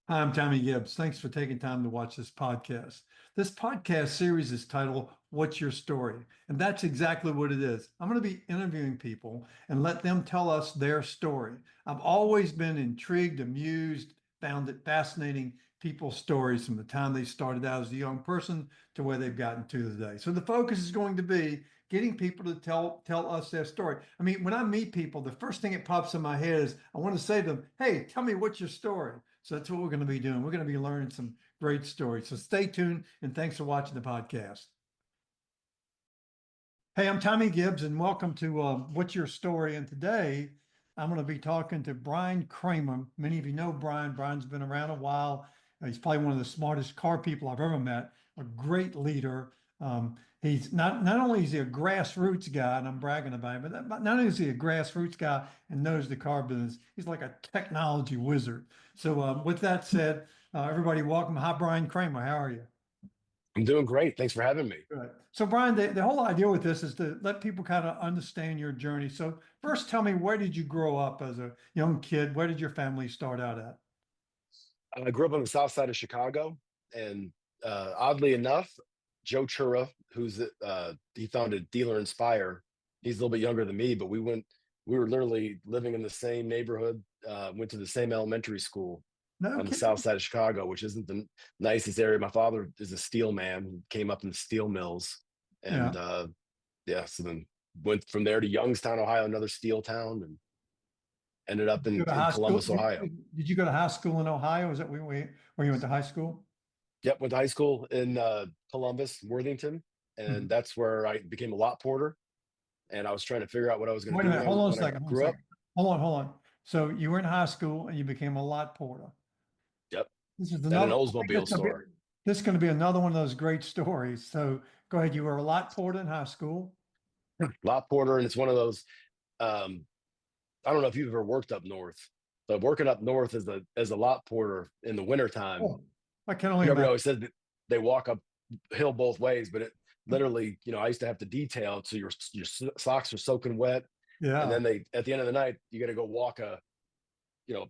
Hi, I'm Tommy Gibbs. Thanks for taking time to watch this podcast. This podcast series is titled What's Your Story? And that's exactly what it is. I'm going to be interviewing people and let them tell us their story. I've always been intrigued, amused, found it fascinating people's stories from the time they started out as a young person to where they've gotten to today. So the focus is going to be getting people to tell us their story. I mean, when I meet people, the first thing that pops in my head is I want to say to them, hey, tell me what's your story. So that's what we're going to be doing. We're going to be learning some great stories. So stay tuned and thanks for watching the podcast. Hey, I'm Tommy Gibbs and welcome to What's Your Story? And today I'm going to be talking to Brain Kramer. Many of you know Brian. Brian's been around a while. He's probably one of the smartest car people I've ever met, a great leader. He's not only is he a grassroots guy, and I'm bragging about him, but not only is he a grassroots guy and knows the car business, he's like a technology wizard. So with that said, everybody welcome. Hi, Brian Kramer. How are you? I'm doing great. Thanks for having me. Good. So, Brian, the whole idea with this is to let people kind of understand your journey. So, first, tell me, where did you grow up as a young kid? Where did your family start out at? I grew up on the south side of Chicago, and oddly enough, Joe Chura, he founded Dealer Inspire. He's a little bit younger than me, but we were literally living in the same neighborhood, went to the same elementary school No on the kidding. south side of Chicago, which isn't the nicest area. My father is a steel man, who came up in the steel mills, Yeah. and yeah, so then went from there to Youngstown, Ohio, another steel town, and ended up Go to in high school. Columbus, Ohio. Did you go to high school in Ohio? Is that where you went to high school? Yep, went to high school in Columbus, Worthington, and Mhm. that's where I became a lot porter. And I was trying to figure out what I was going to Wait a do minute. Hold on a when I second. Hold on a grew up. second. Hold on. So, you were in high school and you became a lot porter. Yep, This is at an another, I think Oldsmobile store. this is going to be another one of those great stories. So, go ahead. You were a lot porter in high school. Lot porter, and it's one of those. Um, I don't know if you've ever worked up north, but working up north as a lot porter in the wintertime, Oh, I can only everybody imagine. always says that they walk up hill both ways, but it literally, I used to have to detail so your socks are soaking wet, and Yeah. then they at the end of the night you got to go walk you know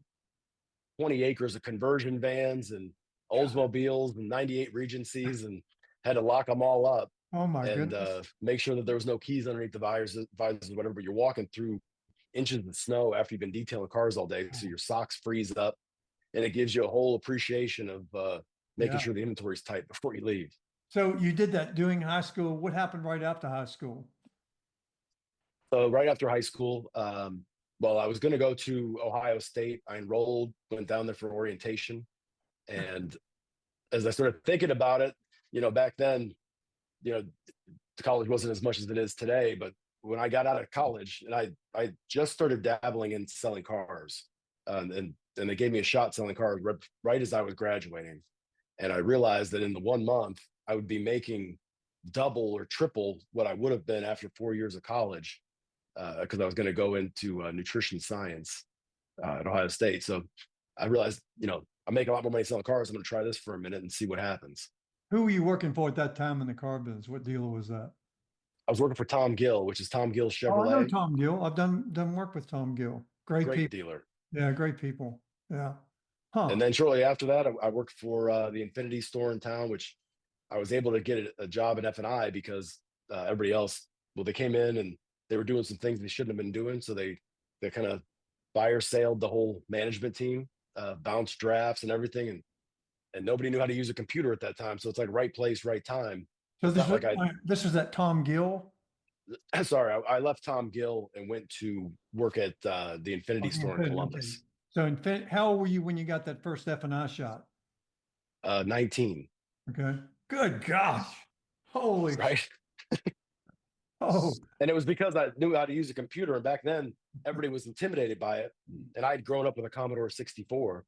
20 acres of conversion vans and Oldsmobiles and 98 Regencies, and had to lock them all up Oh my and goodness. make sure that there was no keys underneath the visors, whatever. But you're walking through inches of snow after you've been detailing cars all day, so your socks freeze up, and it gives you a whole appreciation of making Yeah. sure the inventory is tight before you leave. So you did that doing high school. What happened right after high school? So right after high school, well, I was going to go to Ohio State. I enrolled, went down there for orientation, and as I started thinking about it, back then, you know, college wasn't as much as it is today. But when I got out of college, and I just started dabbling in selling cars, and they gave me a shot selling cars right as I was graduating, and I realized that in the 1 month I would be making double or triple what I would have been after 4 years of college, because I was going to go into nutrition science at Ohio State. So I realized, I make a lot more money selling cars. I'm going to try this for a minute and see what happens. Who were you working for at that time in the car business? What dealer was that? I was working for Tom Gill, which is Tom Gill Oh, I know Chevrolet. Tom Gill. I've done work with Tom Gill. Great Great people. dealer. Yeah, great people. Yeah. Huh. And then shortly after that, I worked for the Infinity store in town, which I was able to get a job in F&I because everybody else, well, they came in and they were doing some things they shouldn't have been doing. So they kind of fire sailed the whole management team, bounced drafts and everything. And nobody knew how to use a computer at that time. So it's like right place, right time. So It's not like this was at Tom Gill. sorry, I left Tom Gill and went to work at the Infinity Oh, the store in Infinity. Okay. Columbus. So how old were you when you got that first F&I shot? 19, Okay. Good gosh. Holy. right? Oh, And it was because I knew how to use a computer. And back then, everybody was intimidated by it. And I had grown up with a Commodore 64.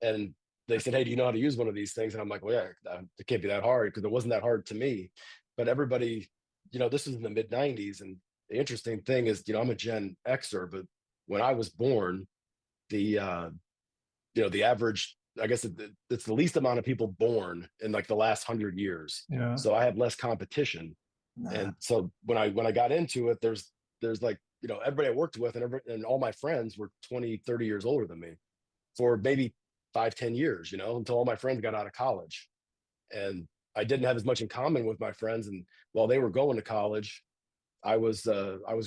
And they said, "Hey, do you know how to use one of these things?" And I'm like, "Well, yeah, it can't be that hard," because it wasn't that hard to me. But everybody, this was in the mid 90s. And the interesting thing is, I'm a Gen Xer, but when I was born, the, the average, I guess it's the least amount of people born in like the last 100 years. yeah. So I had less competition. Nah. And so when I got into it, there's like, everybody I worked with and all my friends were 20, 30 years older than me for maybe 5, 10 years, until all my friends got out of college. And I didn't have as much in common with my friends. And while they were going to college, I was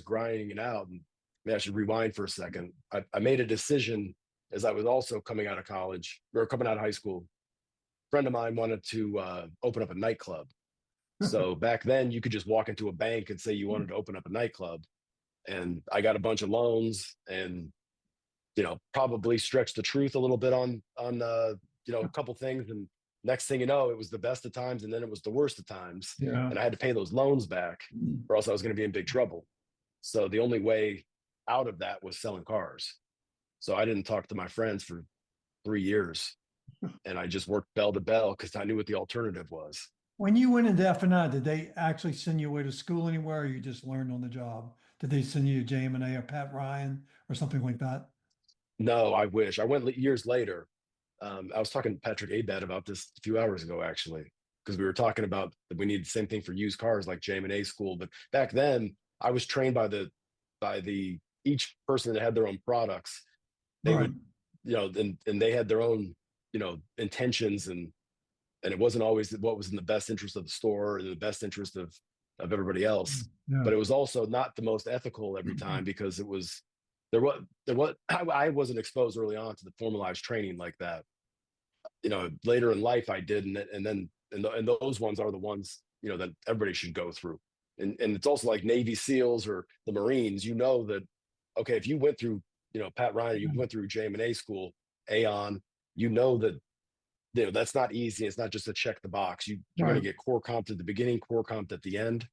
grinding it out. And maybe I should rewind for a second. I made a decision as I was also coming out of college or coming out of high school. A friend of mine wanted to open up a nightclub. So back then, you could just walk into a bank and say you wanted to open up a nightclub, and I got a bunch of loans and probably stretched the truth a little bit on a couple things. And next thing you know, it was the best of times, and then it was the worst of times, Yeah. and I had to pay those loans back, or else I was going to be in big trouble. So the only way out of that was selling cars. So I didn't talk to my friends for 3 years, and I just worked bell to bell because I knew what the alternative was. When you went into F&I, did they actually send you away to school anywhere, or you just learned on the job? Did they send you to JM&A or Pat Ryan or something like that? No, I wish. I went years later. I was talking to Patrick Abad about this a few hours ago, actually, because we were talking about that we need the same thing for used cars like JM&A school. But back then, I was trained by the each person that had their own products. They Right. would, and they had their own, intentions, and it wasn't always what was in the best interest of the store or the best interest of everybody else. Yeah. But it was also not the most ethical every time because there was I wasn't exposed early on to the formalized training like that. Later in life I did, and those ones are the ones that everybody should go through. And it's also like Navy SEALs or the Marines. That okay, if you went through Pat Ryan, you went through JM&A school, Aon, that that's not easy. It's not just a check the box. You're going Right. to get core comp at the beginning, core comp at the end,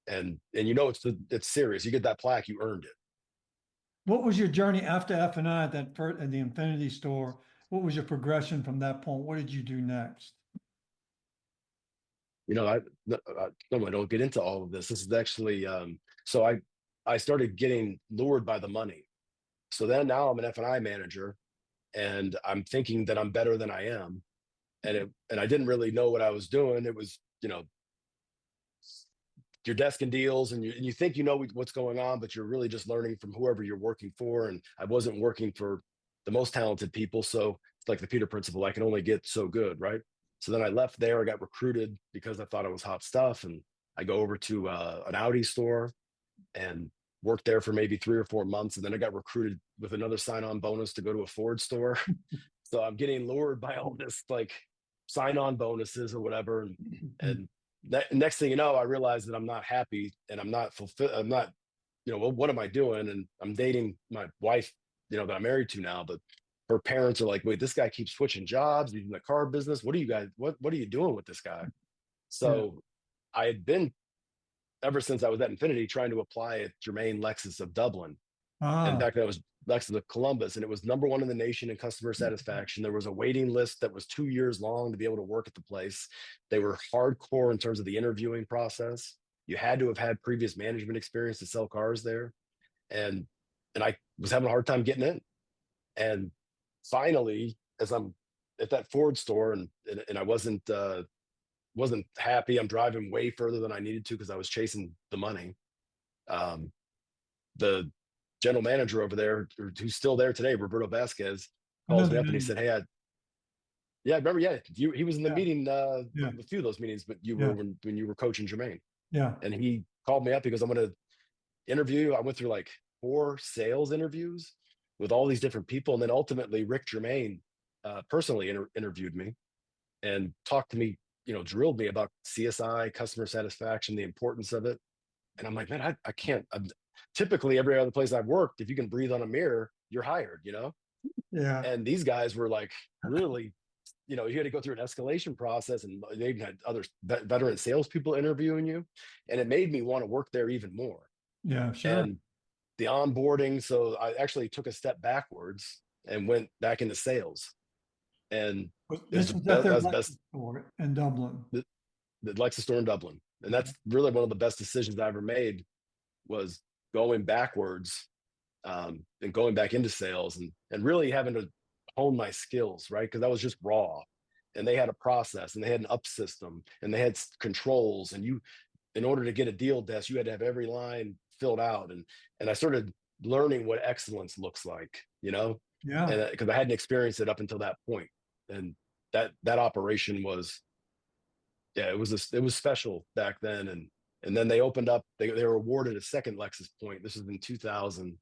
and it's serious. You get that plaque, you earned it. What was your journey after F&I at that first at the Infinity store? What was your progression from that point? What did you do next? I normally don't get into all of this. This is actually so I started getting lured by the money. So then now I'm an F&I manager, and I'm thinking that I'm better than I am, and I didn't really know what I was doing. It was your desk and deals, and you think what's going on, but you're really just learning from whoever you're working for. And I wasn't working for the most talented people, so it's like the Peter principle. I can only get so good, right? So then I left there. I got recruited because I thought it was hot stuff, and I go over to an Audi store and worked there for maybe 3 or 4 months, and then I got recruited with another sign-on bonus to go to a Ford store. So I'm getting lured by all this like sign-on bonuses or whatever, and next thing you know, I realize that I'm not happy and I'm not fulfilled. I'm not, well, what am I doing? And I'm dating my wife, that I'm married to now, but her parents are like, wait, this guy keeps switching jobs. He's in the car business. What are you guys, what are you doing with this guy? Yeah. So I had been, ever since I was at Infinity, trying to apply at Germain Lexus of Dublin. And Ah, back then it was Lexus of Columbus, and it was #1 in the nation in customer satisfaction. There was a waiting list that was 2 years long to be able to work at the place. They were hardcore in terms of the interviewing process. You had to have had previous management experience to sell cars there. And I was having a hard time getting in. And finally, as I'm at that Ford store, and I wasn't happy. I'm driving way further than I needed to because I was chasing the money. Um, the general manager over there, who's still there today, Roberto Vasquez, I know calls me the up and he name. said, "Hey, yeah, I remember, yeah, he was in the Yeah. meeting, Yeah. a few of those meetings, but you were Yeah. when you were coaching Jermaine." Yeah. And he called me up because I'm going to interview you. I went through like 4 sales interviews with all these different people, and then ultimately Rick Germain personally interviewed me and talked to me, drilled me about CSI, customer satisfaction, the importance of it. And I'm like, man, I can't. Typically, every other place I've worked, if you can breathe on a mirror, you're hired. Yeah. And these guys were like, really, you had to go through an escalation process, and they even had other veteran salespeople interviewing you. And it made me want to work there even more. Yeah. Sure. And the onboarding, so I actually took a step backwards and went back into sales. And But it was this was at that their was the Lexus best, store in Dublin. the Lexus store in Dublin. And that's really one of the best decisions I ever made, was going backwards, and going back into sales, and really having to hone my skills, right? Because I was just raw, and they had a process, and they had an up system, and they had controls, and in order to get a deal desk, you had to have every line filled out, and I started learning what excellence looks like, Yeah. and because I hadn't experienced it up until that point, and that operation was, yeah, it was special back then, and then they opened up. They were awarded a second Lexus point. This was in 2000.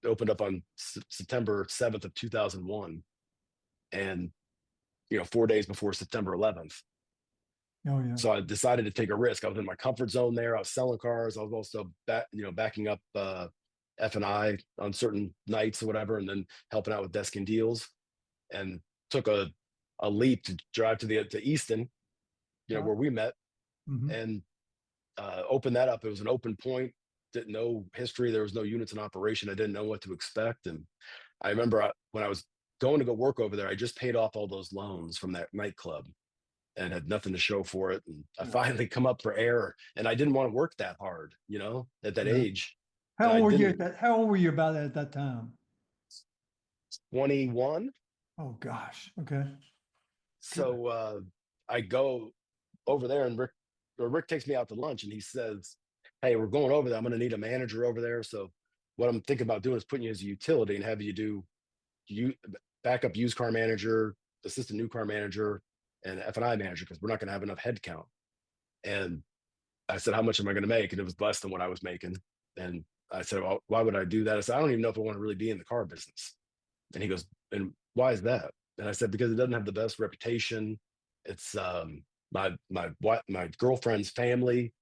Opened up on September 7th of 2001, and 4 days before September 11th. Oh, yeah. So I decided to take a risk. I was in my comfort zone there. I was selling cars. I was also backing up F&I on certain nights or whatever, and then helping out with desk and deals. And took a leap to drive to Easton, Wow. where we met, Mhm. and opened that up. It was an open point. Didn't know history. There was no units in operation. I didn't know what to expect. And I remember when I was going to go work over there, I just paid off all those loans from that nightclub and had nothing to show for it. And I Yeah. finally come up for air, and I didn't want to work that hard, at that Yeah. age. And How I old were you didn't. at that? How old were you about at that time? 21. Oh gosh. Okay. Good. So I go over there, and Rick takes me out to lunch, and he says, "Hey, we're going over there. I'm going to need a manager over there. So what I'm thinking about doing is putting you as a utility and have you do you backup used car manager, assistant new car manager, and F&I manager, because we're not going to have enough headcount." And I said, "How much am I going to make?" And it was less than what I was making. And I said, "Well, why would I do that?" I said, "I don't even know if I want to really be in the car business." And he goes, "And why is that?" And I said, "Because it doesn't have the best reputation. It's my girlfriend's family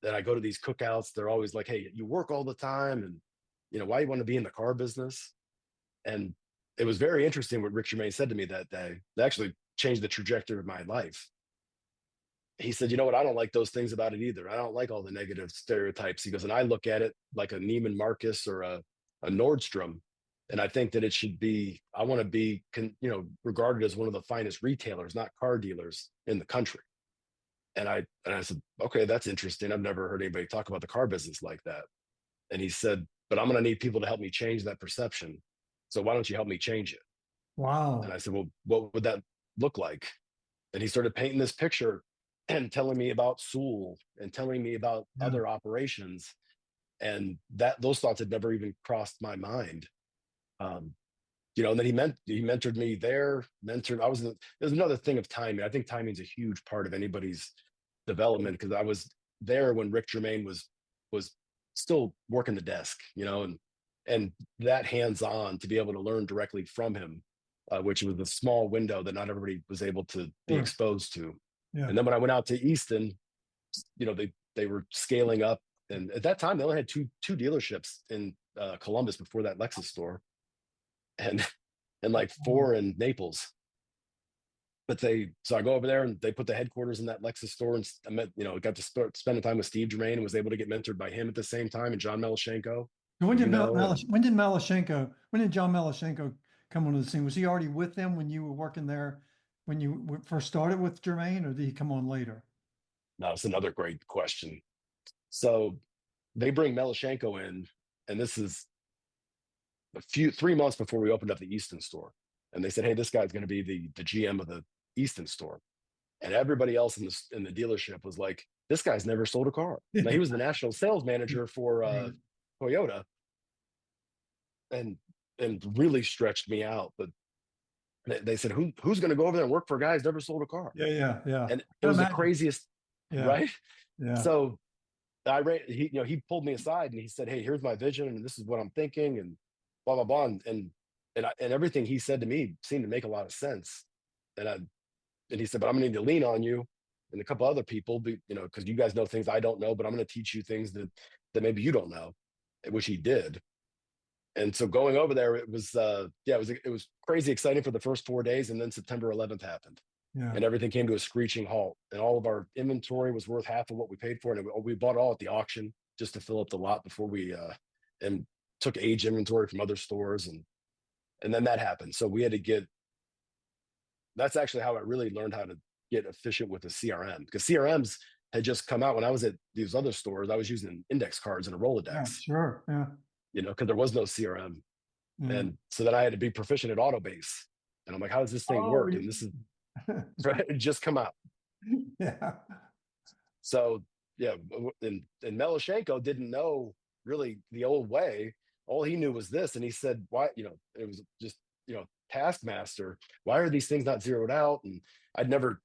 that I go to these cookouts. They're always like, 'Hey, you work all the time, and why you want to be in the car business?'" And it was very interesting what Rick Germain said to me that day. It actually changed the trajectory of my life. He said, "You know what? I don't like those things about it either. I don't like all the negative stereotypes." He goes, "And I look at it like a Neiman Marcus or a Nordstrom. And I think that it should be, I want to be, regarded as one of the finest retailers, not car dealers in the country." And I said, "Okay, that's interesting. I've never heard anybody talk about the car business like that." And he said, "But I'm going to need people to help me change that perception. So why don't you help me change it?" And Wow. I said, "Well, what would that look like?" And he started painting this picture and telling me about Sewell and telling me about Yeah. other operations. And that those thoughts had never even crossed my mind. Um, and then he mentored me there, mentored. There's another thing of timing. I think timing is a huge part of anybody's development, because I was there when Rick Germain was still working the desk, and that hands on to be able to learn directly from him, which was a small window that not everybody was able to be Sure. exposed to. Yeah. And then when I went out to Easton, they were scaling up, and at that time they only had two dealerships in Columbus before that Lexus store, and like Wow. four in Naples. But so I go over there, and they put the headquarters in that Lexus store, and I met, got to start spending time with Steve Germain, and was able to get mentored by him at the same time, and John Melashenko, So who and when did John Melashenko come onto the scene? Was he already with them when you were working there when you first started with Jermaine, or did he come on later? now it's another great question. So they bring Melashenko in, and this is 3 months before we opened up the Easton store, and they said, "Hey, this guy's going to be the GM of the Easton store." And everybody else in the dealership was like, "This guy's never sold a car." Now, he was the national sales manager for Right. Toyota, and really stretched me out. But they said, who's going to go over there and work for a guy who's never sold a car? Yeah, yeah, yeah. And it Can was the imagine. craziest, Yeah, right? yeah, So he pulled me aside, and he said, "Hey, here's my vision, and this is what I'm thinking, and blah blah blah." And everything he said to me seemed to make a lot of sense. And he said, "But I'm gonna need to lean on you and a couple other people, because you guys know things I don't know, but I'm gonna teach you things that maybe you don't know," which he did. And so going over there, it was it was crazy exciting for the first 4 days, and then September 11th happened, yeah. and everything came to a screeching halt, and all of our inventory was worth half of what we paid for it, and we bought it all at the auction just to fill up the lot before we and took age inventory from other stores, and then that happened. So we had to get. That's actually how I really learned how to get efficient with the CRM, because CRMs had just come out when I was at these other stores. I was using index cards and a Yeah, Rolodex, sure. Yeah, because there was no CRM. yeah. And so then I had to be proficient at Autobase. And I'm like, how does this thing Oh, work? And this is right, it just come out. yeah. So yeah, and Melashenko didn't know really the old way. all he knew was this. And he said, why, it was just, Taskmaster, why are these things not zeroed out? And I'd never,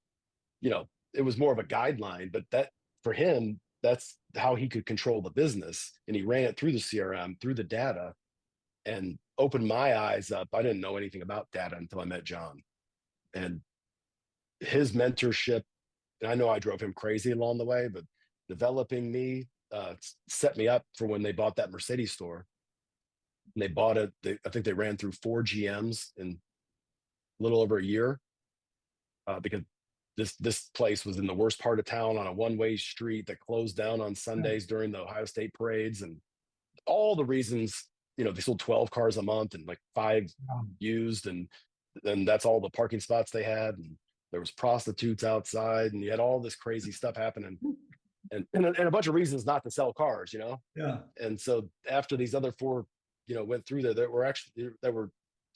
it was more of a guideline, but that for him, that's how he could control the business. And he ran it through the CRM, through the data, and opened my eyes up. I didn't know anything about data until I met John. And his mentorship, and I know I drove him crazy along the way, but developing me set me up for when they bought that Mercedes store. And they bought it. I think they ran through 4 GMs in a little over a year because this place was in the worst part of town on a one-way street that closed down on Sundays during the Ohio State parades, and all the reasons. They sold 12 cars a month and like 5 used, and that's all the parking spots they had, and there was prostitutes outside, and you had all this crazy stuff happening, and a bunch of reasons not to sell cars. Yeah. And so after these other 4 went through there, that were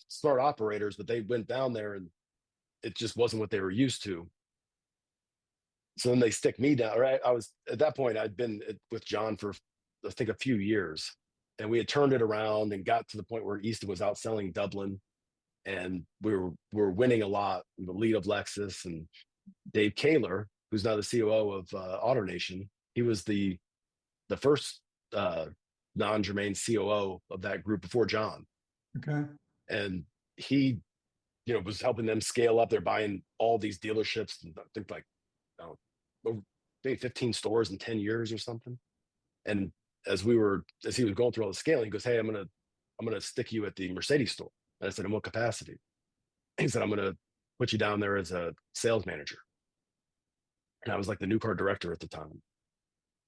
smart operators, but they went down there and it just wasn't what they were used to. So then they stick me down. Right, I was at that point, I'd been with John for I think a few years, and we had turned it around and got to the point where Easton was outselling Dublin, and we were winning a lot in the lead of Lexus. And Dave Kaler, who's now the COO of AutoNation, he was the first non-germain COO of that group before John. Okay. And he, was helping them scale up. They're buying all these dealerships, and I think like, maybe 15 stores in 10 years or something. And as he was going through all the scaling, he goes, "Hey, I'm gonna stick you at the Mercedes store." And I said, "In what capacity?" He said, "I'm gonna put you down there as a sales manager." And I was like the new car director at the time,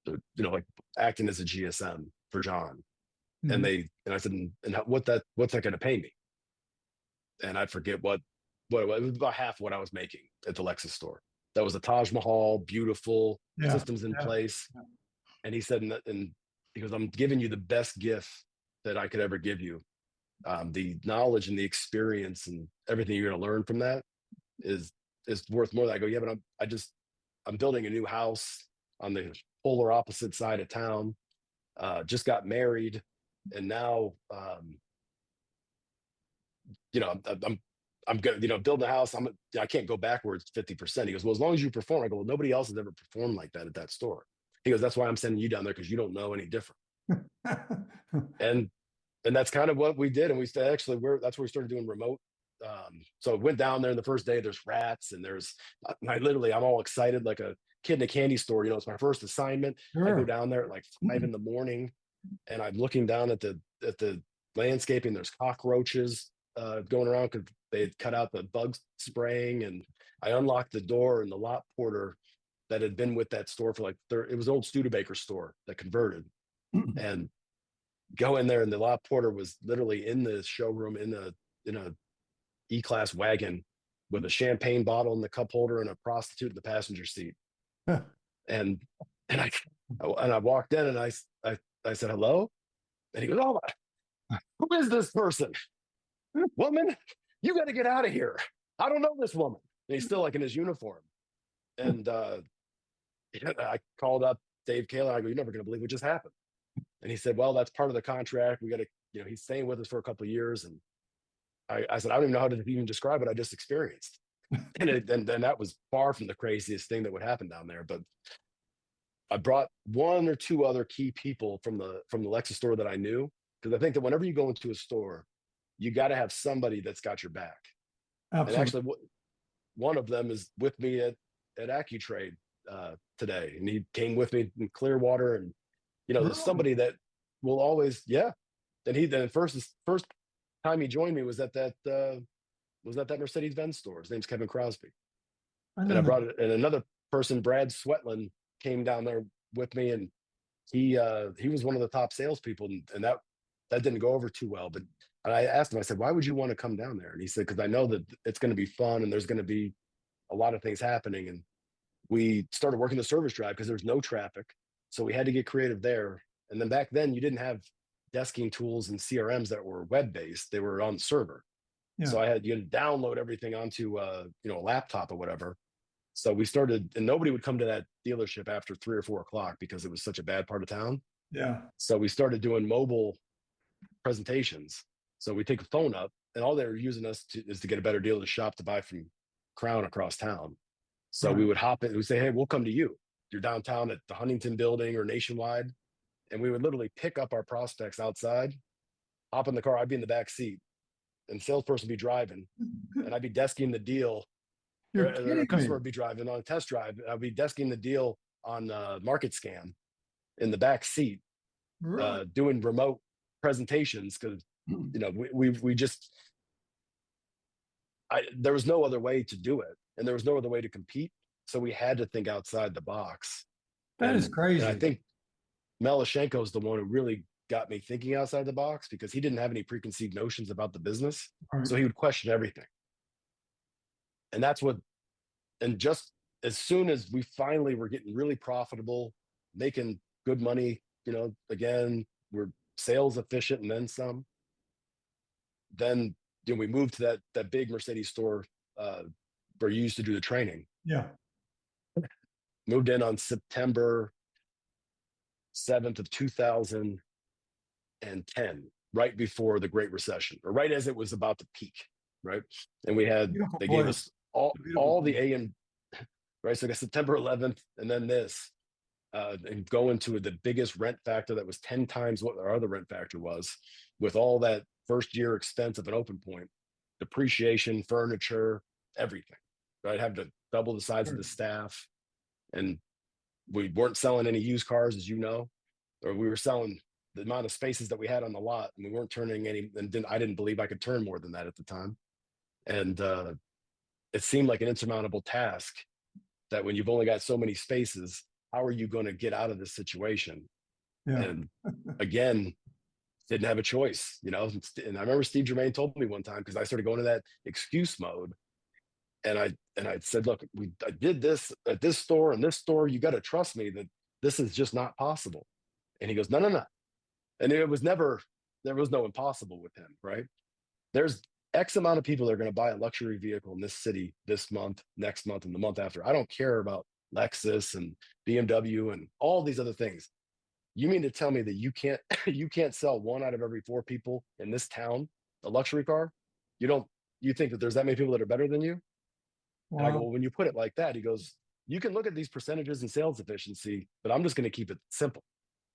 so, like acting as a GSM for John. Mm-hmm. And I said, "And what's that going to pay me?" And I forget what it was about half what I was making at the Lexus store. That was a Taj Mahal, beautiful systems in place. Yeah. And he said, and he goes, "I'm giving you the best gift that I could ever give you. The knowledge and the experience and everything you're going to learn from that is worth more." I go, "Yeah, but I'm building a new house on the polar opposite side of town. Just got married, and now, I'm gonna, build a house. I can't go backwards 50%. He goes, "Well, as long as you perform." I go, "Well, nobody else has ever performed like that at that store." He goes, "That's why I'm sending you down there, because you don't know any different." and that's kind of what we did. And that's where we started doing remote. So I went down there, and the first day there's rats, and I'm all excited like a kid in a candy store. It's my first assignment. Sure. I go down there at like 5 a.m, and I'm looking down at the landscaping. There's cockroaches going around because they had cut out the bug spraying. And I unlocked the door, and the lot porter that had been with that store for it was an old Studebaker store that converted, and go in there, and the lot porter was literally in the showroom in a E-Class wagon with a champagne bottle in the cup holder and a prostitute in the passenger seat. and I walked in, and I said, "Hello?" And he goes, "Oh, who is this person? Woman, you got to get out of here. I don't know this woman." And he's still like in his uniform. And I called up Dave Kaler. I go, "You're never going to believe what just happened." And he said, "Well, that's part of the contract. We got to, he's staying with us for a couple of years." And I said, "I don't even know how to even describe what I just experienced." and that was far from the craziest thing that would happen down there. But I brought 1 or 2 other key people from the Lexus store that I knew, because I think that whenever you go into a store, you got to have somebody that's got your back. Absolutely. And actually, one of them is with me at AccuTrade today, and he came with me in Clearwater, and there's somebody that will always, yeah. And first time he joined me was at that Mercedes-Benz store. His name's Kevin Crosby. And I brought it, and another person, Brad Sweatland, came down there with me, and he was one of the top salespeople, and that didn't go over too well. But I asked him, I said, "Why would you want to come down there?" And he said, "Because I know that it's going to be fun, and there's going to be a lot of things happening." And we started working the service drive because there's no traffic, so we had to get creative there. And then back then, you didn't have desking tools and CRMs that were web-based; they were on server. Yeah. So you had to download everything onto a laptop or whatever. So we started, and nobody would come to that dealership after 3 or 4 o'clock because it was such a bad part of town. Yeah. So we started doing mobile presentations. So we take a phone up, and all they're using us is to get a better deal to shop to buy from Crown across town. So we Right. would hop in, we say, hey, we'll come to you. You're downtown at the Huntington building or Nationwide. And we would literally pick up our prospects outside, hop in the car. I'd be in the back seat, and salesperson would be driving, and I'd be desking the deal. You're Or a kidding customer me. would be driving on a test drive. I'd be desking the deal on Market Scan in the back seat, Really? doing remote presentations because we just there was no other way to do it, and there was no other way to compete. So we had to think outside the box, That is and I crazy. think Melashenko is the one who really got me thinking outside the box because he didn't have any preconceived notions about the business, Right. so he would question everything, and that's what. And just as soon as we finally were getting really profitable, making good money, again, we're sales efficient and then some. Then we moved to that big Mercedes store where you used to do the training. Yeah. Moved in on September 7th of 2010, right before the Great Recession, or right as it was about to peak, right? And Beautiful they gave place. us Beautiful all the place. AM, right? So I got September 11th, and then this, and go into the biggest rent factor that was 10 times what our other rent factor was, with all that first year expense of an open point, depreciation, furniture, everything. Right, have to double the size of Sure. the staff, and we weren't selling any used cars, as you know, or we were selling the amount of spaces that we had on the lot, and we weren't turning any. And I didn't believe I could turn more than that at the time, and it seemed like an insurmountable task. That when you've only got so many spaces, how are you going to get out of this situation? Yeah. And again, didn't have a choice, And I remember Steve Germain told me one time, because I started going to that excuse mode, and I said, look, I did this at this store and this store. You got to trust me that this is just not possible. And he goes, no, no, no. And there was no impossible with him, right? There's X amount of people that are going to buy a luxury vehicle in this city this month, next month, and the month after. I don't care about Lexus and BMW and all these other things. You mean to tell me that you can't you can't sell one out of every four people in this town a luxury car? You think that there's that many people that are better than you? And I go, Wow. well, when you put it like that, he goes, you can look at these percentages and sales efficiency, but I'm just going to keep it simple.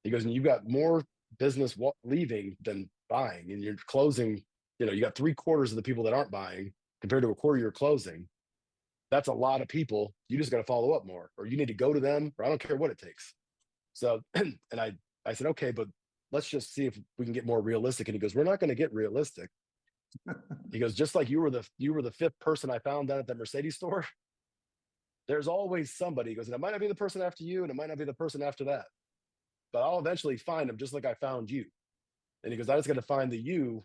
He goes, and you've got more business leaving than buying, and you're closing. You got 3/4 of the people that aren't buying compared to a quarter you're closing. That's a lot of people. You just got to follow up more, or you need to go to them, or I don't care what it takes. So, and I said, okay, but let's just see if we can get more realistic. And he goes, we're not going to get realistic. He goes, just like you were the fifth person I found down at that Mercedes store. There's always somebody. He goes, and it might not be the person after you, and it might not be the person after that, but I'll eventually find them, just like I found you. And he goes, I just got to find the you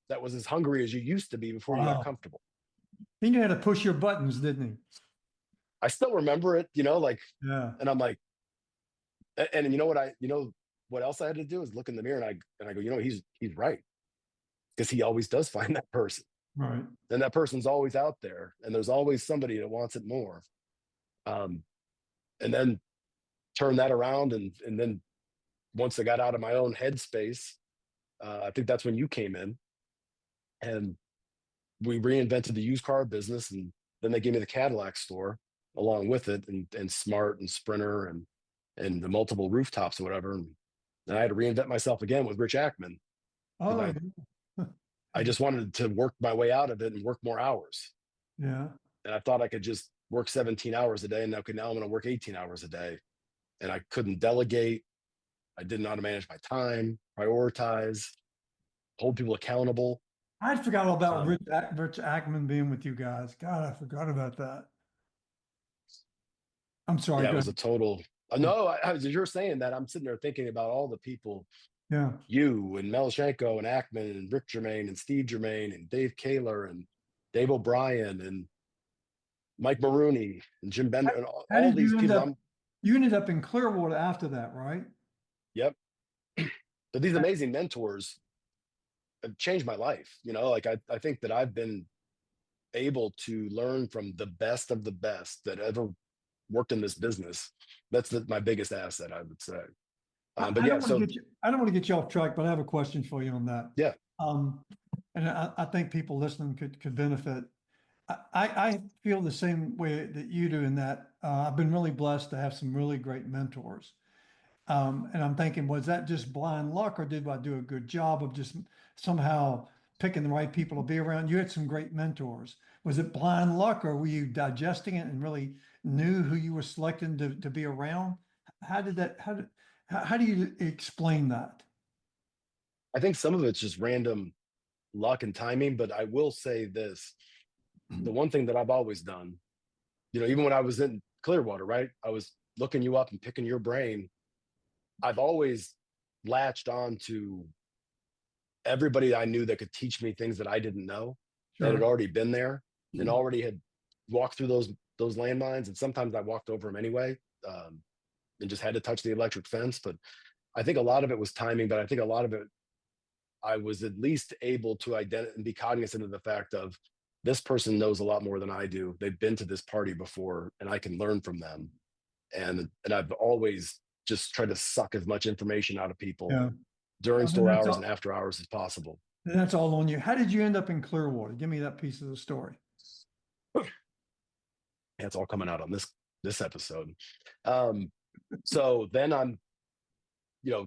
that was as hungry as you used to be before you got Wow. comfortable. He knew how to push your buttons, didn't I still remember it, like, he? Yeah. and I'm like, and what else I had to do is look in the mirror, and I go, he's right, because he always does find that person, Right. and that person's always out there, and there's always somebody that wants it more. And then turn that around, and then once I got out of my own headspace, I think that's when you came in, and we reinvented the used car business, and then they gave me the Cadillac store along with it, and Smart and Sprinter and the multiple rooftops or whatever. And I had to reinvent myself again with Rich Ackman, because Oh, I just wanted to work my way out of it and work more hours. yeah. And I thought I could just work 17 hours a day. And now I'm going to work 18 hours a day. And I couldn't delegate. I didn't know how to manage my time, prioritize, hold people accountable. I forgot all about Um, Rich Ackman being with you guys. God, I forgot about that. I'm sorry. yeah, it Go was ahead. a total. No, as you're saying that, I'm sitting there thinking about all the people, Yeah. you and Melashenko and Ackman and Rick Germain and Steve Germain and Dave Kaler and Dave O'Brien and Mike Maroney and Jim How, Bender and how all did these you end people. up? You ended up in Clearwater after that, right? Yep. But these amazing mentors have changed my life. Like I think that I've been able to learn from the best of the best that ever worked in this business. That's my biggest asset, I would say. But I yeah, don't want to so get you, I don't want to get you off track, but I have a question for you on that. yeah, Um, and I think people listening could benefit. I feel the same way that you do in that I've been really blessed to have some really great mentors. And I'm thinking, was that just blind luck, or did I do a good job of just somehow picking the right people to be around? You had some great mentors. Was it blind luck, or were you digesting it and really knew who you were selecting to be around? How did that, how do you explain that? I think some of it's just random luck and timing. But I will say this: the one thing that I've always done, even when I was in Clearwater, right? I was looking you up and picking your brain. I've always latched on to everybody I knew that could teach me things that I didn't know, that had Sure. already been there and already had walked through those landmines. And sometimes I walked over them anyway, and just had to touch the electric fence. But I think a lot of it was timing, but I think a lot of it I was at least able to identify and be cognizant of the fact of this person knows a lot more than I do. They've been to this party before, and I can learn from them. And I've always just tried to suck as much information out of people Yeah. during Well, then store that's hours and all, after hours as possible. then that's all on you. How did you end up in Clearwater? Give me that piece of the story. It's all coming out on this episode. Um, so then I'm, you know,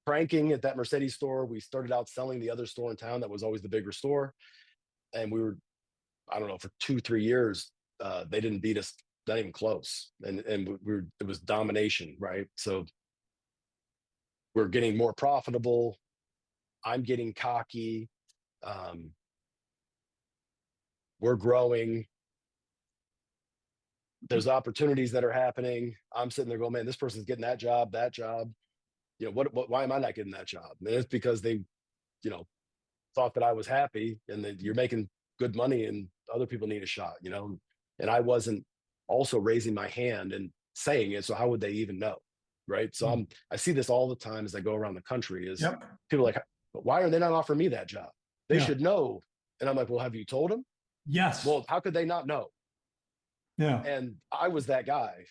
cranking at that Mercedes store. We started out selling the other store in town that was always the bigger store, and we were, I don't know, for 2 3 years, they didn't beat us, not even close, and we were, it was domination, right? So we're getting more profitable. I'm getting cocky. Um, we're growing. There's opportunities that are happening. I'm sitting there going, man, this person's getting that job, that job. What why am I not getting that job? And it's because they, you know, thought that I was happy and that you're making good money and other people need a shot. And I wasn't also raising my hand and saying it. So how would they even know? Right. So Mm. I see this all the time as I go around the country is Yep. people like, but why are they not offering me that job? They Yeah. should know. And I'm like, well, have you told them? Yes. Well, how could they not know? Yeah. And I was that guy.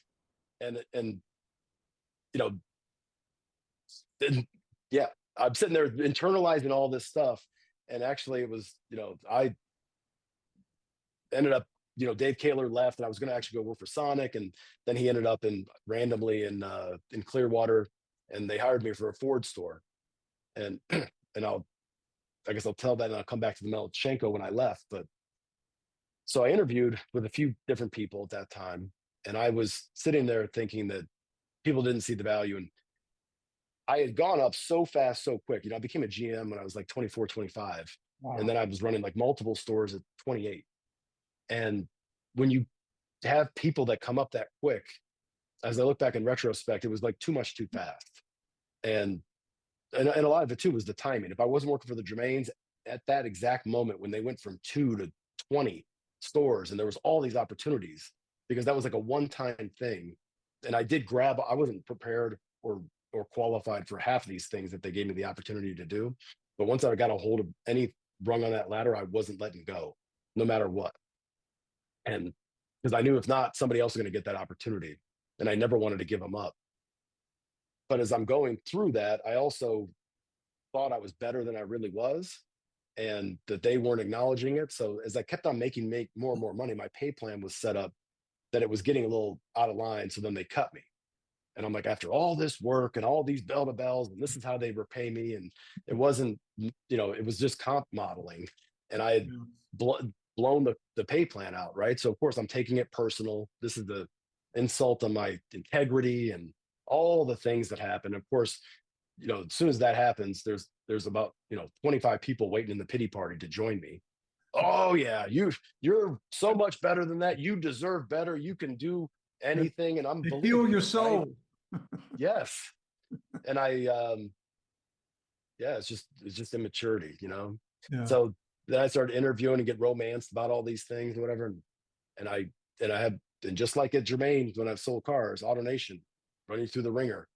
And you know, and yeah, I'm sitting there internalizing all this stuff. And actually it was, I ended up, Dave Kaler left and I was going to actually go work for Sonic. And then he ended up randomly in Clearwater, and they hired me for a Ford store. And, and I guess I'll tell that and I'll come back to the Melchenko when I left. But so I interviewed with a few different people at that time. And I was sitting there thinking that people didn't see the value. And I had gone up so fast, so quick. I became a GM when I was like 24, 25. And Wow. then I was running like multiple stores at 28. And when you have people that come up that quick, as I look back in retrospect, it was like too much too fast. And and a lot of it too was the timing. If I wasn't working for the Germains at that exact moment when they went from 2 to 20 stores and there was all these opportunities, because that was like a one-time thing. And I wasn't prepared or qualified for half of these things that they gave me the opportunity to do. But once I got a hold of any rung on that ladder, I wasn't letting go, no matter what. And because I knew if not, somebody else was going to get that opportunity. And I never wanted to give them up. But as I'm going through that, I also thought I was better than I really was, and that they weren't acknowledging it. So as I kept on make more and more money, my pay plan was set up that it was getting a little out of line. So then they cut me. And I'm like, after all this work and all these bell to bells, and this is how they repay me. And it wasn't, it was just comp modeling. And I had Yeah. blown the pay plan out. Right. So of course I'm taking it personal. This is the insult on my integrity and all the things that happen. Of course, as soon as that happens, there's about 25 people waiting in the pity party to join me. Oh yeah, you're so much better than that. You deserve better. You can do anything, and I'm They feel believing your it, right? soul. Yes. And yeah, it's just immaturity. Yeah. So then I started interviewing and get romanced about all these things, whatever. And I had, and just like at Germain, when I've sold cars, AutoNation, running through the ringer,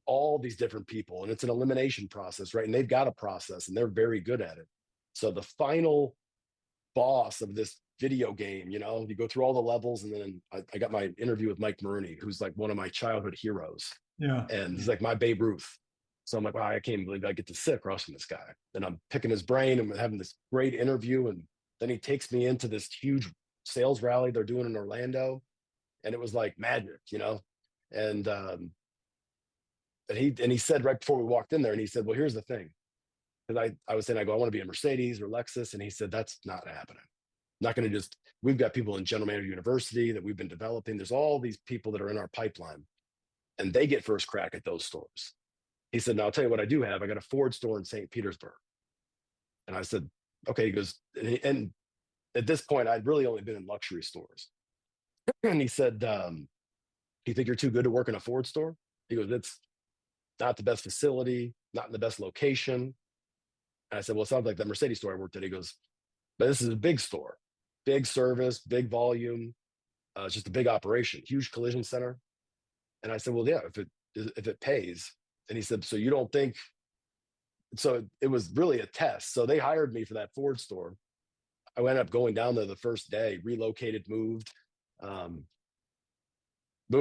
all these different people, and it's an elimination process, right? And they've got a process and they're very good at it. So the final boss of this video game, you know, you go through all the levels. And then I got my interview with Mike Maroney, who's like one of my childhood heroes. Yeah. And he's like my Babe Ruth. So I'm like, wow, I can't believe I get to sit across from this guy. And I'm picking his brain and having this great interview. And then he takes me into this huge sales rally they're doing in Orlando. And it was like magic, you know? And he said right before we walked in there, and he said, well, here's the thing. Because I was saying, I want to be a Mercedes or Lexus. And he said, that's not happening. Not going to just, we've got people in General Manager University that we've been developing. There's all these people that are in our pipeline, and they get first crack at those stores. He said, now I'll tell you what I do have. I got a Ford store in St. Petersburg. And I said, okay. He goes, and at this point, I'd really only been in luxury stores. And he said, do you think you're too good to work in a Ford store? He goes, it's not the best facility, not in the best location. And I said, well, it sounds like that Mercedes store I worked at. He goes, but this is a big store, big service, big volume. It's just a big operation, huge collision center. And I said, well, yeah, if it pays. And he said, so you don't think, so it was really a test. So they hired me for that Ford store. I ended up going down there the first day, relocated, moved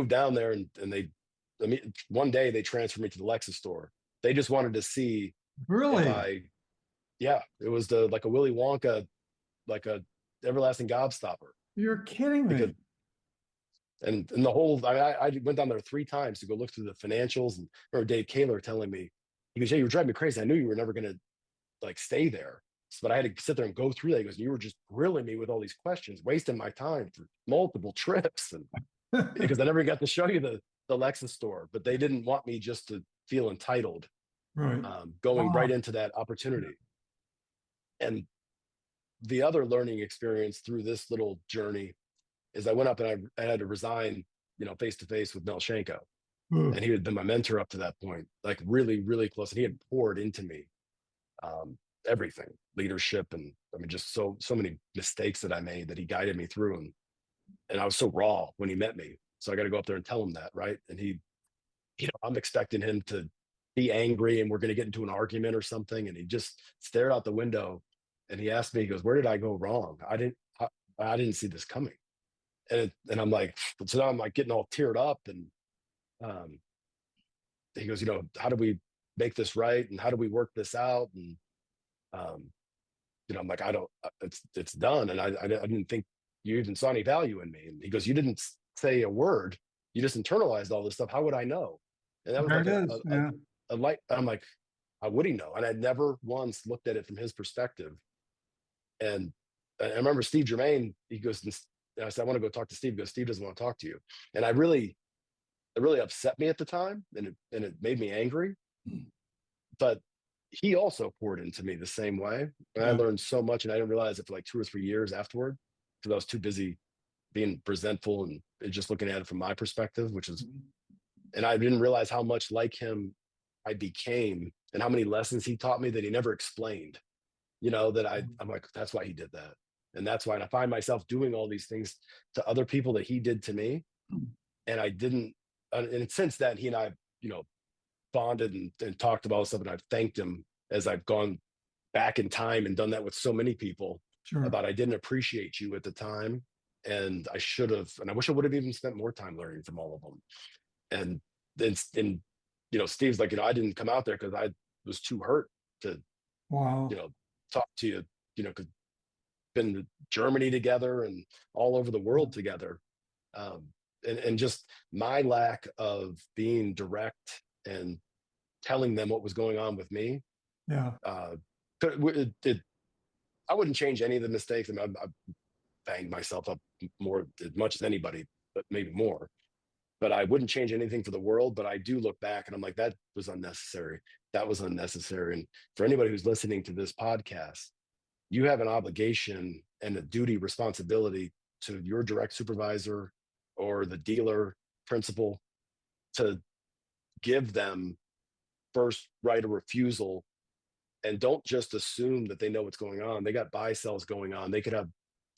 down there, and one day they transferred me to the Lexus store. They just wanted to see if Really? yeah, it was like a Willy Wonka, like a everlasting gobstopper. You're kidding Because me. and the whole, I went down there 3 times to go look through the financials. And I remember Dave Kaler telling me, he goes, yeah, you were driving me crazy. I knew you were never going to like stay there. But I had to sit there and go through that. He goes, you were just grilling me with all these questions, wasting my time for multiple trips. And because I never got to show you the Lexus store, but they didn't want me just to feel entitled, Right. going right Wow. into that opportunity. And the other learning experience through this little journey is I went up and I had to resign, you know, face to face with Mel Shanko. And Ugh. he had been my mentor up to that point, like really, really close. And he had poured into me everything, leadership, and I mean, just so many mistakes that I made that he guided me through. And I was so raw when he met me. So I got to go up there and tell him that, right? And he, you know, I'm expecting him to be angry and we're going to get into an argument or something. And he just stared out the window and he asked me, he goes, where did I go wrong? I didn't see this coming. And I'm like, so now I'm like getting all teared up. And um, he goes, you know, how do we make this right? And how do we work this out? And, um, you know, I'm like, I don't, it's done. And I didn't think you even saw any value in me. And he goes, you didn't say a word. You just internalized all this stuff. How would I know? And that was There like it is. Yeah. a light. I'm like, how would he know? And I'd never once looked at it from his perspective. And I remember Steve Germain, he goes, and I said, I want to go talk to Steve. He goes, Steve doesn't want to talk to you. And it really upset me at the time. And it made me angry. But he also poured into me the same way. And I Yeah. learned so much. And I didn't realize it for like 2 or 3 years afterward, because I was too busy being presentful and just looking at it from my perspective, which is, and I didn't realize how much like him I became and how many lessons he taught me that he never explained, you know, that I'm like, that's why he did that. And that's why I find myself doing all these things to other people that he did to me. And I didn't, and since then, he and I, you know, bonded and talked about stuff. And I've thanked him as I've gone back in time and done that with so many people Sure. about, I didn't appreciate you at the time. And I should have, and I wish I would have even spent more time learning from all of them. And then, you know, Steve's like, you know, I didn't come out there because I was too hurt to, you Wow. know, talk to you, you know, because been to Germany together and all over the world together. And just my lack of being direct and telling them what was going on with me. Yeah. I wouldn't change any of the mistakes. I mean, I banged myself up more as much as anybody, but maybe more. But I wouldn't change anything for the world. But I do look back and I'm like, that was unnecessary. That was unnecessary. And for anybody who's listening to this podcast, you have an obligation and a duty responsibility to your direct supervisor or the dealer principal to give them first right of refusal. And don't just assume that they know what's going on. They got buy sells going on. They could have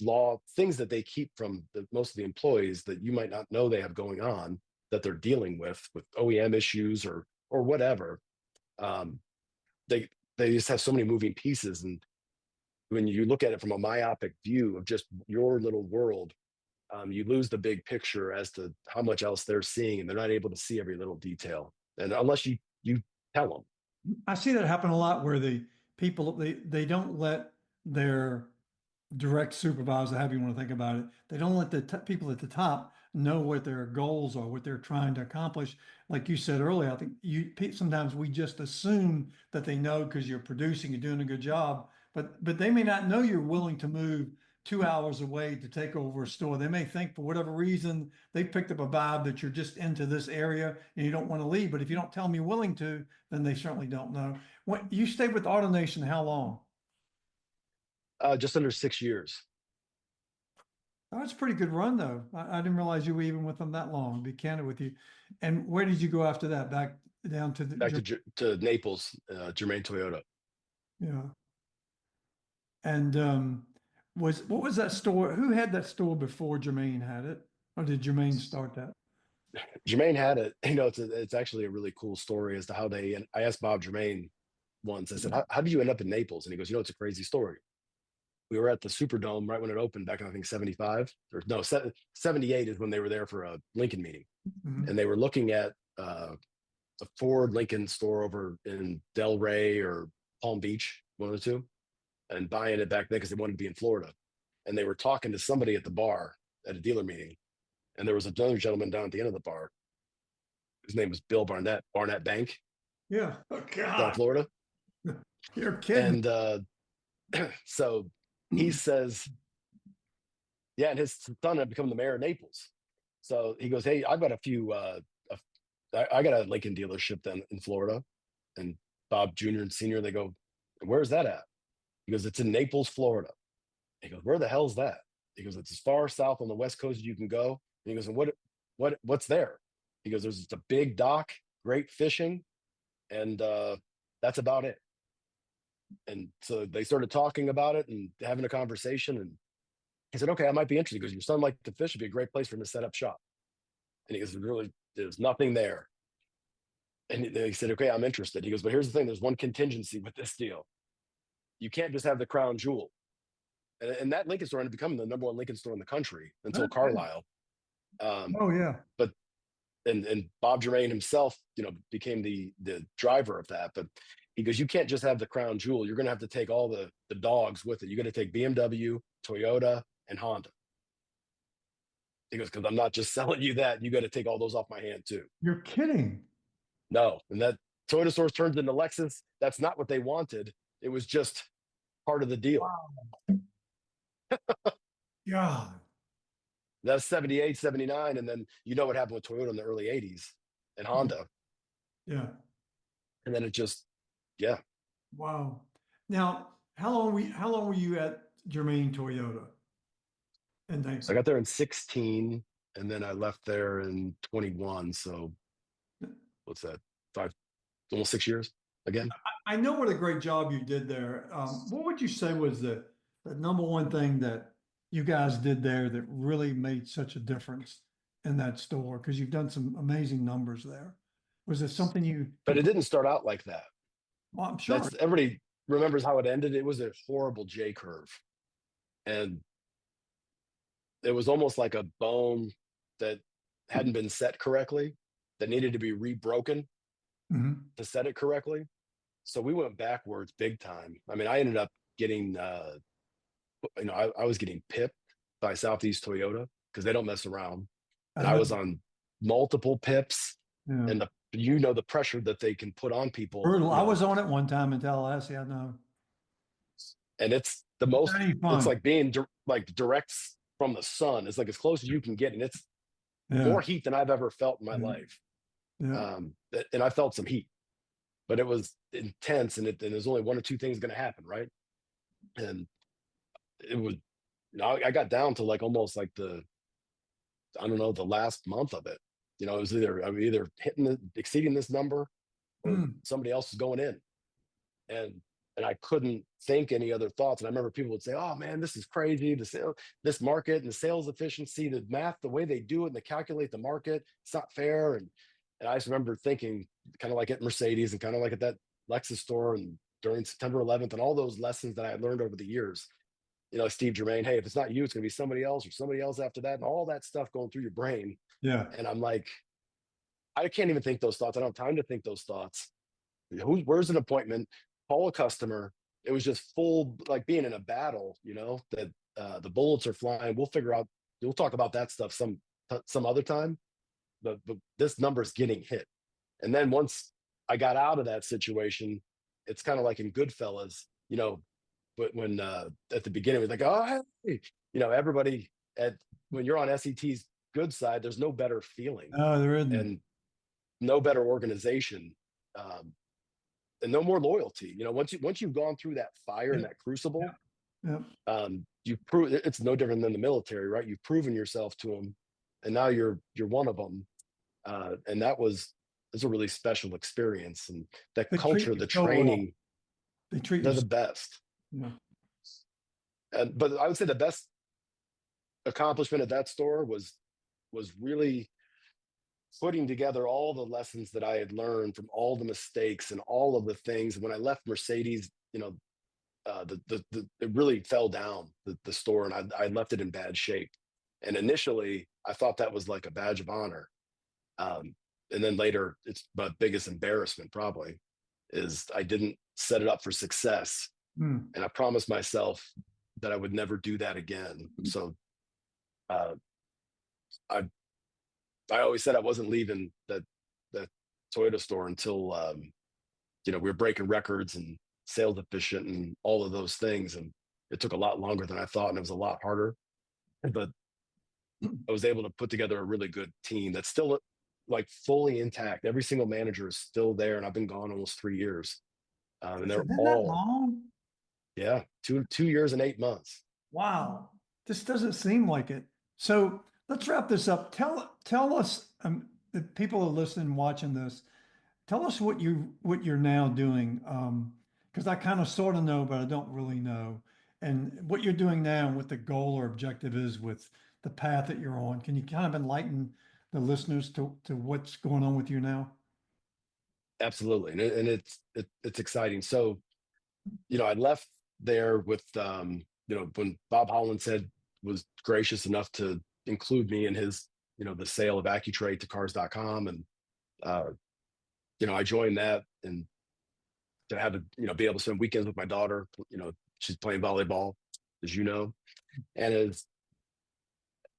law things that they keep from most of the employees that you might not know they have going on, that they're dealing with OEM issues or whatever. Um, they just have so many moving pieces, and when you look at it from a myopic view of just your little world, you lose the big picture as to how much else they're seeing, and they're not able to see every little detail. And unless you tell them. I see that happen a lot where the people they don't let their direct supervisor, however you want to think about it, they don't let the people at the top know what their goals are, what they're trying to accomplish. Like you said earlier, I think sometimes we just assume that they know because you're producing, you're doing a good job, but they may not know you're willing to move 2 hours away to take over a store. They may think for whatever reason they picked up a vibe that you're just into this area and you don't want to leave. But if you don't tell them you're willing to, then they certainly don't know. When you stayed with AutoNation, how long? Just under 6 years. Oh, that's a pretty good run, though. I didn't realize you were even with them that long, to be candid with you. And where did you go after that? Back down to Back to Naples, Germain Toyota. yeah. And what was that store? Who had that store before Jermaine had it? Or did Jermaine start that? Jermaine had it. It's actually a really cool story as to how they. And I asked Bob Germain once. I said, how did you end up in Naples? And he goes, it's a crazy story. We were at the Superdome right when it opened back in, I think, 75 or no, 78 is when they were there for a Lincoln meeting. Mhm. And they were looking at a Ford Lincoln store over in Del Rey or Palm Beach, one of the two, and buying it back then because they wanted to be in Florida. And they were talking to somebody at the bar at a dealer meeting. And there was another gentleman down at the end of the bar. His name was Bill Barnett Bank, Yeah. Oh, down in God. Florida. You're kidding. And so he says, yeah, and his son had become the mayor of Naples. So he goes, hey, I've got a few, I got a Lincoln dealership then in Florida. And Bob Jr. and Senior, they go, where's that at? He goes, it's in Naples, Florida. He goes, where the hell's that? He goes, it's as far south on the West Coast as you can go. And he goes, and what's there? He goes, there's just a big dock, great fishing, and that's about it. And so they started talking about it and having a conversation. And he said, okay, I might be interested because your son liked to fish. It'd be a great place for him to set up shop. And he goes, really, there's nothing there. And he said, okay, I'm interested. He goes, but here's the thing. There's one contingency with this deal. You can't just have the crown jewel. And that Lincoln store ended up becoming the number one Lincoln store in the country until Okay. Carlisle. Oh, yeah. But and Bob Germain himself, became the driver of that. But he goes, you can't just have the crown jewel. You're going to have to take all the dogs with it. You're going to take BMW, Toyota, and Honda. He goes, because I'm not just selling you that. You got to take all those off my hand too. You're kidding. No, and that Toyota source turns into Lexus. That's not what they wanted. It was just part of the deal. Wow. God. That's 78, 79. And then what happened with Toyota in the early 80s and Honda. Yeah. And then it just, yeah. Wow. Now, how long were you at Germain Toyota? And So I got there in 16 and then I left there in 21. So what's that? Almost 6 years again. I know what a great job you did there. What would you say was the number one thing that you guys did there that really made such a difference in that store? Because you've done some amazing numbers there. Was it something you But it didn't start out like that. well, I'm sure. Everybody remembers how it ended. It was a horrible J curve. And it was almost like a bone that hadn't been set correctly, that needed to be rebroken Mhm. to set it correctly. So we went backwards big time. I mean, I ended up getting, I was getting pipped by Southeast Toyota because they don't mess around. And I was on multiple pips, Yeah. and the pressure that they can put on people. Brutal. I was on it one time in Tallahassee. I know. And it's it's like being like direct from the sun. It's like as close as you can get, and it's more heat than I've ever felt in my life. Yeah. And I felt some heat, but it was intense, and there's only one or two things going to happen, right? And it was, I got down to like almost like the last month of it. It was I'm either exceeding this number, or somebody else is going in, and I couldn't think any other thoughts. And I remember people would say, "Oh man, this is crazy. This market and the sales efficiency, the math, the way they do it, and they calculate the market, it's not fair." And I just remember thinking, kind of like at Mercedes and kind of like at that Lexus store and during September 11th and all those lessons that I had learned over the years. Steve Germain, hey, if it's not you, it's going to be somebody else or somebody else after that, and all that stuff going through your brain. Yeah. And I'm like, I can't even think those thoughts. I don't have time to think those thoughts. Where's an appointment? Call a customer. It was just full, like being in a battle, that the bullets are flying. We'll figure out, we'll talk about that stuff some other time. But this number's getting hit. And then once I got out of that situation, it's kind of like in Goodfellas, but when at the beginning, it was like, oh, hey, everybody when you're on SET's good side, there's no better feeling No, there isn't. and no better organization, and no more loyalty. Once you've gone through that fire and Yeah. that crucible, Yeah. you prove it's no different than the military, right? You've proven yourself to them, and now you're one of them. And it's a really special experience, and that They treat culture, you the so well. training, They treat they're you. the best. Yeah. But I would say the best accomplishment at that store was really putting together all the lessons that I had learned from all the mistakes and all of the things. When I left Mercedes, it really fell down, the store, and I left it in bad shape. And initially, I thought that was like a badge of honor. And then later, it's my biggest embarrassment probably is I didn't set it up for success. Mm. And I promised myself that I would never do that again. So uh, I always said I wasn't leaving that Toyota store until we were breaking records and sales efficient and all of those things. And it took a lot longer than I thought, and it was a lot harder. But I was able to put together a really good team that's still like fully intact. Every single manager is still there, and I've been gone almost 3 years. And Has they're it been that all, long? yeah, 2 years and 8 months. Wow. This doesn't seem like it. So let's wrap this up. Tell us, the people who are listening and watching this, tell us what you're now doing. Because I kind of sort of know, but I don't really know. And what you're doing now and what the goal or objective is with the path that you're on. Can you kind of enlighten the listeners to what's going on with you now? Absolutely, and it's exciting. So I left there with when Bob Holland was gracious enough to include me in his the sale of AccuTrade to Cars.com, and I joined that, and to have to be able to spend weekends with my daughter. She's playing volleyball, as you know, and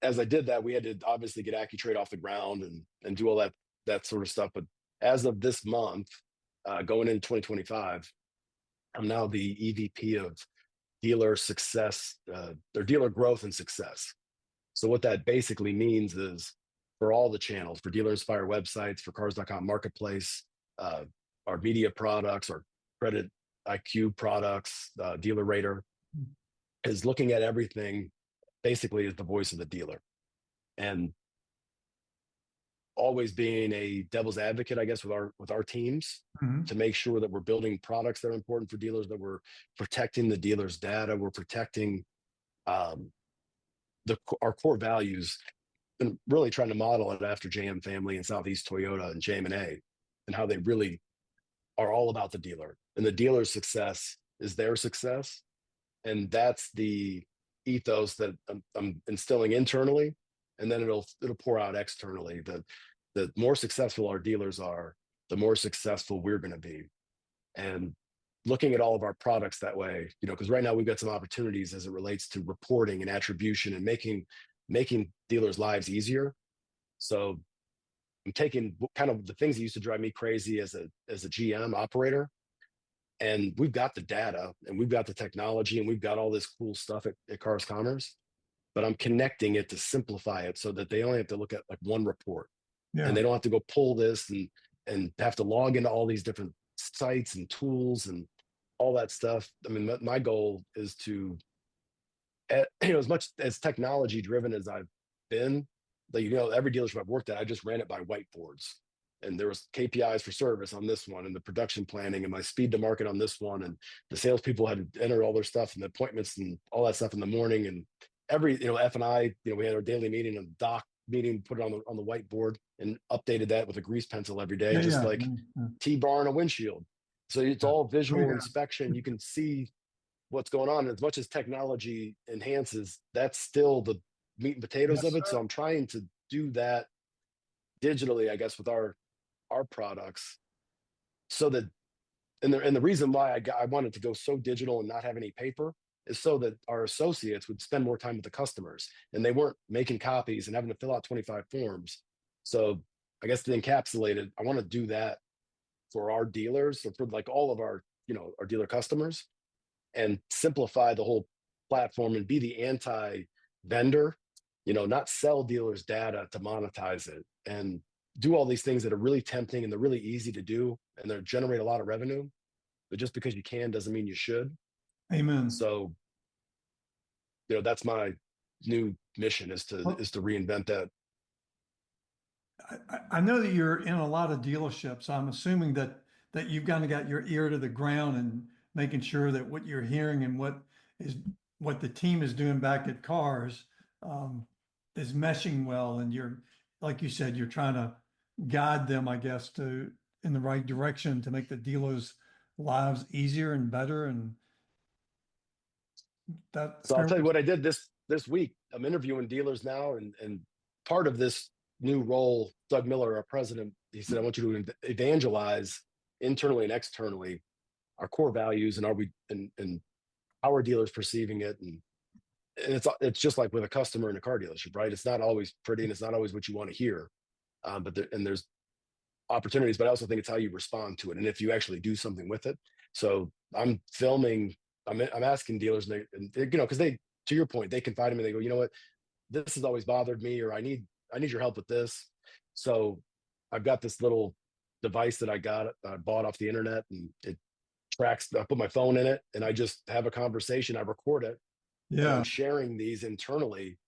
as I did that, we had to obviously get AccuTrade off the ground and do all that sort of stuff. But as of this month, going into 2025, I'm now the EVP of dealer success, or dealer growth and success. So what that basically means is for all the channels, for Dealer Inspire websites, for Cars.com Marketplace, our media products, our credit IQ products, Dealer Rater, is looking at everything basically as the voice of the dealer, and always being a devil's advocate, I guess, with our teams, Mhm. to make sure that we're building products that are important for dealers, that we're protecting the dealer's data, we're protecting our core values, and really trying to model it after JM Family and Southeast Toyota and JM&A, and how they really are all about the dealer, and the dealer's success is their success. And that's the ethos that I'm instilling internally, and then it'll pour out externally. The more successful our dealers are, the more successful we're going to be. And looking at all of our products that way, because right now we've got some opportunities as it relates to reporting and attribution and making dealers' lives easier. So I'm taking kind of the things that used to drive me crazy as a GM operator, and we've got the data and we've got the technology and we've got all this cool stuff at Cars Commerce, but I'm connecting it to simplify it so that they only have to look at like one report, and Yeah. they don't have to go pull this and have to log into all these different sites and tools and all that stuff. I mean, my goal is to, as much as technology driven as I've been, like, every dealership I've worked at, I just ran it by whiteboards, and there was KPIs for service on this one, and the production planning, and my speed to market on this one, and the salespeople had to enter all their stuff and the appointments and all that stuff in the morning, and every F&I, we had our daily meeting and doc meeting, put it on the whiteboard and updated that with a grease pencil every day, Yeah. just Yeah. like Yeah. T-bar on a windshield. So it's Yeah. all Oh, visual yeah. inspection. You can see what's going on. As much as technology enhances, that's still the meat and potatoes Yes, of it. sir. So I'm trying to do that digitally, I guess, with our products, so that and the reason why I wanted to go so digital and not have any paper is so that our associates would spend more time with the customers and they weren't making copies and having to fill out 25 forms. So I guess to encapsulate it, I want to do that for our dealers or for like all of our, our dealer customers, and simplify the whole platform and be the anti-vendor, not sell dealers data to monetize it, and do all these things that are really tempting and they're really easy to do and they generate a lot of revenue. But just because you can doesn't mean you should. Amen. So, that's my new mission, is to Well, is to reinvent that. I know that you're in a lot of dealerships. I'm assuming that you've kind of got your ear to the ground and making sure that what you're hearing and is what the team is doing back at cars um, is meshing well. And you're, like you said, you're trying to guide them, I guess, to in the right direction to make the dealers' lives easier and better. And that's So I'll fair. tell you what I did this week. I'm interviewing dealers now, and part of this new role, Doug Miller, our president, he said, I want you to evangelize internally and externally our core values, and are we and how are dealers perceiving it, and it's just like with a customer in a car dealership, right? It's not always pretty and it's not always what you want to hear, there's opportunities, but I also think it's how you respond to it and if you actually do something with it. So I'm filming. I'm asking dealers, and they, because they, to your point, they confide in me. They go, you know what, this has always bothered me, or I need your help with this. So I've got this little device that I bought off the internet, and it tracks. I put my phone in it, and I just have a conversation. I record it, and I'm Yeah. sharing these internally,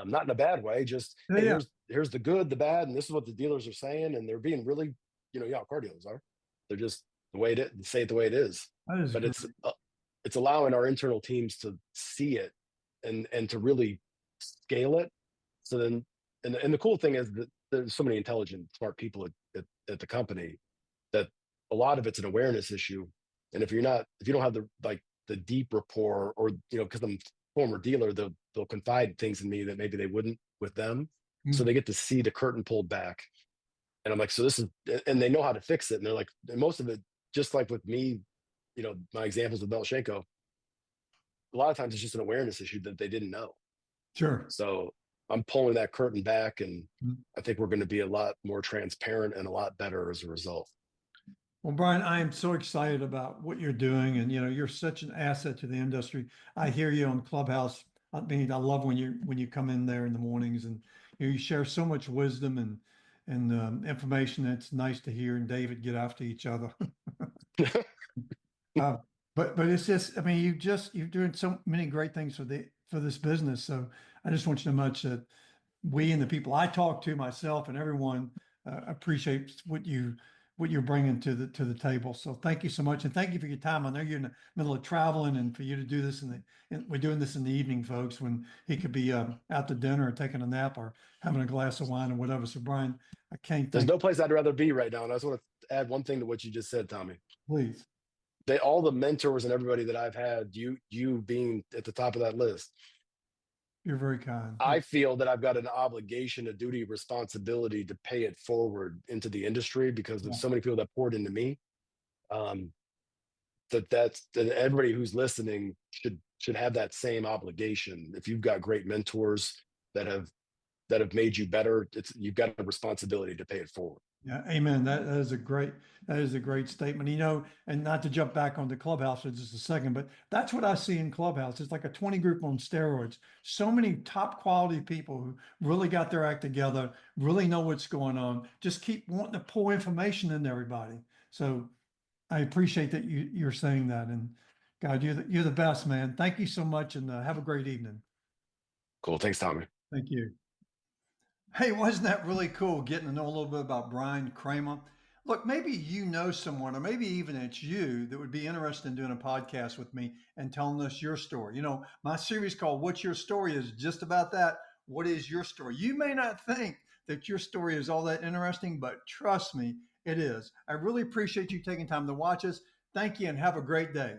not in a bad way. Just, Yeah. hey, Yeah. here's the good, the bad, and this is what the dealers are saying, and they're being really, yeah, car dealers are. They're just the way it is, say it the way it is. That is But great. it's allowing our internal teams to see it and to really scale it. So then, and the cool thing is that there's so many intelligent, smart people at the company, that a lot of it's an awareness issue. And if you don't have the deep rapport, or because I'm a former dealer, they'll confide things in me that maybe they wouldn't with them. So Mm. they get to see the curtain pulled back. And I'm like, so this is, and they know how to fix it. And they're like, and most of it, just like with me, my examples with Belashenko, a lot of times it's just an awareness issue that they didn't know. Sure. So I'm pulling that curtain back, and Mm. I think we're going to be a lot more transparent and a lot better as a result. Well, Brian, I am so excited about what you're doing, and you're such an asset to the industry. I hear you on Clubhouse. I mean, I love when you come in there in the mornings, and you share so much wisdom and information. It's nice to hear and David get after each other. Uh, but it's just, I mean, you're doing so many great things for this business. So I just want you to know much that we and the people I talk to, myself and everyone, appreciates what you're bringing to the table. So thank you so much, and thank you for your time. I know you're in the middle of traveling, and for you to do this and we're doing this in the evening, folks, when he could be out to dinner or taking a nap or having a glass of wine or whatever. So Brian, I can't There's thank no place I'd rather be right now. And I just want to add one thing to what you just said, Tommy. you. Please. All the mentors and everybody that I've had, you being at the top of that list, You're very kind. I feel that I've got an obligation, a duty, responsibility to pay it forward into the industry, because Yeah. there's so many people that poured into me. Um, that everybody who's listening should have that same obligation. If you've got great mentors that have made you better, you've got a responsibility to pay it forward. Yeah, amen. That is a great statement. And not to jump back on the Clubhouse for just a second, but that's what I see in Clubhouse. It's like a 20 group on steroids. So many top quality people who really got their act together, really know what's going on, just keep wanting to pour information into everybody. So I appreciate that you're saying that. And God, you're the best, man. Thank you so much, and have a great evening. Cool. Thanks, Tommy. Thank you. Hey, wasn't that really cool getting to know a little bit about Brian Kramer? Look, maybe you know someone, or maybe even it's you that would be interested in doing a podcast with me and telling us your story. My series called What's Your Story is just about that. what is your story? You may not think that your story is all that interesting, but trust me, it is. I really appreciate you taking time to watch us. Thank you and have a great day.